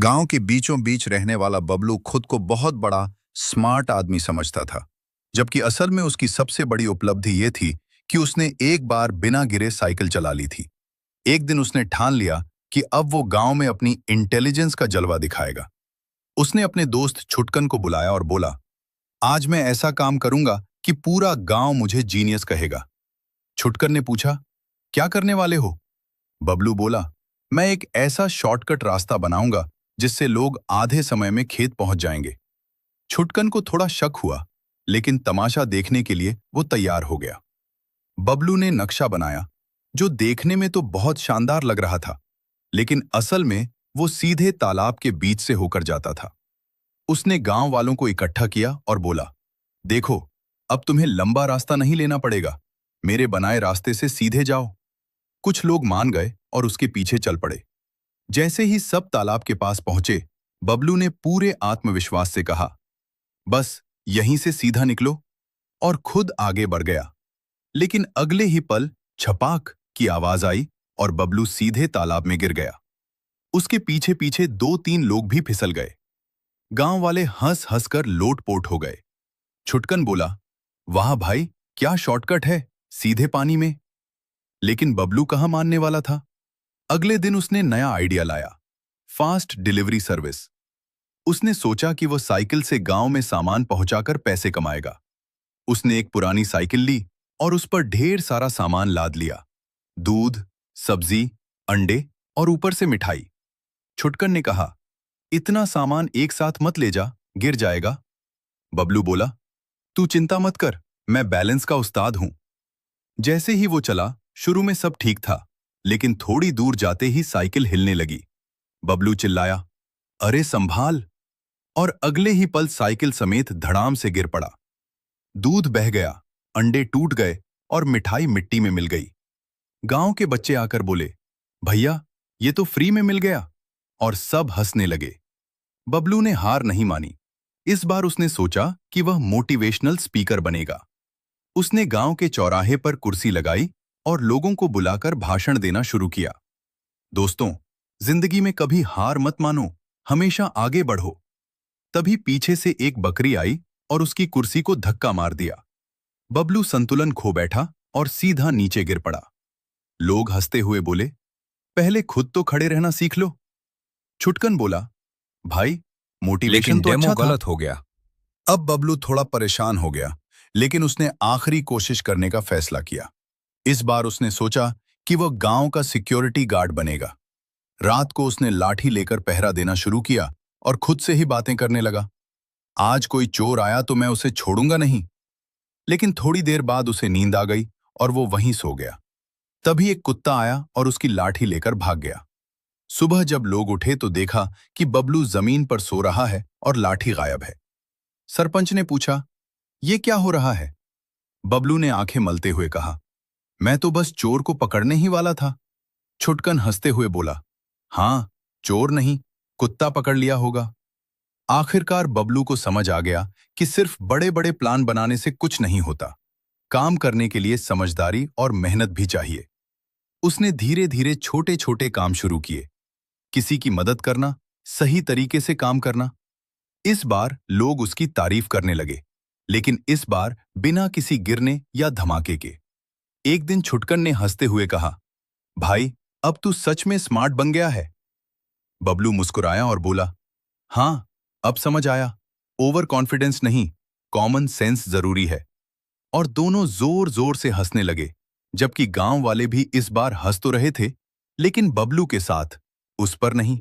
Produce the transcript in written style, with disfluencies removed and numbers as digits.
गांव के बीचों बीच रहने वाला बबलू खुद को बहुत बड़ा स्मार्ट आदमी समझता था, जबकि असल में उसकी सबसे बड़ी उपलब्धि ये थी कि उसने एक बार बिना गिरे साइकिल चला ली थी। एक दिन उसने ठान लिया कि अब वो गांव में अपनी इंटेलिजेंस का जलवा दिखाएगा। उसने अपने दोस्त छुटकन को बुलाया और बोला, आज मैं ऐसा काम करूंगा कि पूरा गांव मुझे जीनियस कहेगा। छुटकन ने पूछा, क्या करने वाले हो? बबलू बोला, मैं एक ऐसा शॉर्टकट रास्ता बनाऊंगा जिससे लोग आधे समय में खेत पहुंच जाएंगे। छुटकन को थोड़ा शक हुआ, लेकिन तमाशा देखने के लिए वो तैयार हो गया। बबलू ने नक्शा बनाया, जो देखने में तो बहुत शानदार लग रहा था, लेकिन असल में वो सीधे तालाब के बीच से होकर जाता था। उसने गांव वालों को इकट्ठा किया और बोला, देखो, अब तुम्हें लंबा रास्ता नहीं लेना पड़ेगा, मेरे बनाए रास्ते से सीधे जाओ। कुछ लोग मान गए और उसके पीछे चल पड़े। जैसे ही सब तालाब के पास पहुंचे, बबलू ने पूरे आत्मविश्वास से कहा, बस यहीं से सीधा निकलो, और खुद आगे बढ़ गया। लेकिन अगले ही पल छपाक की आवाज आई और बबलू सीधे तालाब में गिर गया। उसके पीछे पीछे दो तीन लोग भी फिसल गए। गांव वाले हंस हंसकर लोटपोट हो गए। छुटकन बोला, वाह भाई, क्या शॉर्टकट है, सीधे पानी में। लेकिन बबलू कहाँ मानने वाला था। अगले दिन उसने नया आइडिया लाया, फास्ट डिलीवरी सर्विस। उसने सोचा कि वह साइकिल से गांव में सामान पहुंचाकर पैसे कमाएगा। उसने एक पुरानी साइकिल ली और उस पर ढेर सारा सामान लाद लिया, दूध, सब्जी, अंडे और ऊपर से मिठाई। छुटकन ने कहा, इतना सामान एक साथ मत ले जा, गिर जाएगा। बबलू बोला, तू चिंता मत कर, मैं बैलेंस का उस्ताद हूं। जैसे ही वो चला, शुरू में सब ठीक था, लेकिन थोड़ी दूर जाते ही साइकिल हिलने लगी। बबलू चिल्लाया, अरे संभाल! और अगले ही पल साइकिल समेत धड़ाम से गिर पड़ा। दूध बह गया, अंडे टूट गए और मिठाई मिट्टी में मिल गई। गांव के बच्चे आकर बोले, भैया, ये तो फ्री में मिल गया। और सब हंसने लगे। बबलू ने हार नहीं मानी। इस बार उसने सोचा कि वह मोटिवेशनल स्पीकर बनेगा। उसने गांव के चौराहे पर कुर्सी लगाई और लोगों को बुलाकर भाषण देना शुरू किया। दोस्तों, जिंदगी में कभी हार मत मानो, हमेशा आगे बढ़ो। तभी पीछे से एक बकरी आई और उसकी कुर्सी को धक्का मार दिया। बबलू संतुलन खो बैठा और सीधा नीचे गिर पड़ा। लोग हंसते हुए बोले, पहले खुद तो खड़े रहना सीख लो। छुटकन बोला, भाई, मोटिवेशन लेकिन तो डेमो अच्छा था। गलत हो गया। अब बबलू थोड़ा परेशान हो गया, लेकिन उसने आखिरी कोशिश करने का फैसला किया। इस बार उसने सोचा कि वह गांव का सिक्योरिटी गार्ड बनेगा। रात को उसने लाठी लेकर पहरा देना शुरू किया और खुद से ही बातें करने लगा, आज कोई चोर आया तो मैं उसे छोड़ूंगा नहीं। लेकिन थोड़ी देर बाद उसे नींद आ गई और वो वहीं सो गया। तभी एक कुत्ता आया और उसकी लाठी लेकर भाग गया। सुबह जब लोग उठे तो देखा कि बबलू जमीन पर सो रहा है और लाठी गायब है। सरपंच ने पूछा, ये क्या हो रहा है? बबलू ने आंखें मलते हुए कहा, मैं तो बस चोर को पकड़ने ही वाला था। छुटकन हंसते हुए बोला, हाँ, चोर नहीं, कुत्ता पकड़ लिया होगा। आखिरकार बबलू को समझ आ गया कि सिर्फ बड़े बड़े प्लान बनाने से कुछ नहीं होता। काम करने के लिए समझदारी और मेहनत भी चाहिए। उसने धीरे धीरे छोटे छोटे काम शुरू किए, किसी की मदद करना, सही तरीके से काम करना। इस बार लोग उसकी तारीफ करने लगे, लेकिन इस बार बिना किसी गिरने या धमाके के। एक दिन छुटकन ने हंसते हुए कहा, भाई, अब तू सच में स्मार्ट बन गया है। बबलू मुस्कुराया और बोला, हाँ, अब समझ आया, ओवर कॉन्फिडेंस नहीं, कॉमन सेंस जरूरी है। और दोनों जोर जोर से हंसने लगे, जबकि गांव वाले भी इस बार हंस तो रहे थे, लेकिन बबलू के साथ, उस पर नहीं।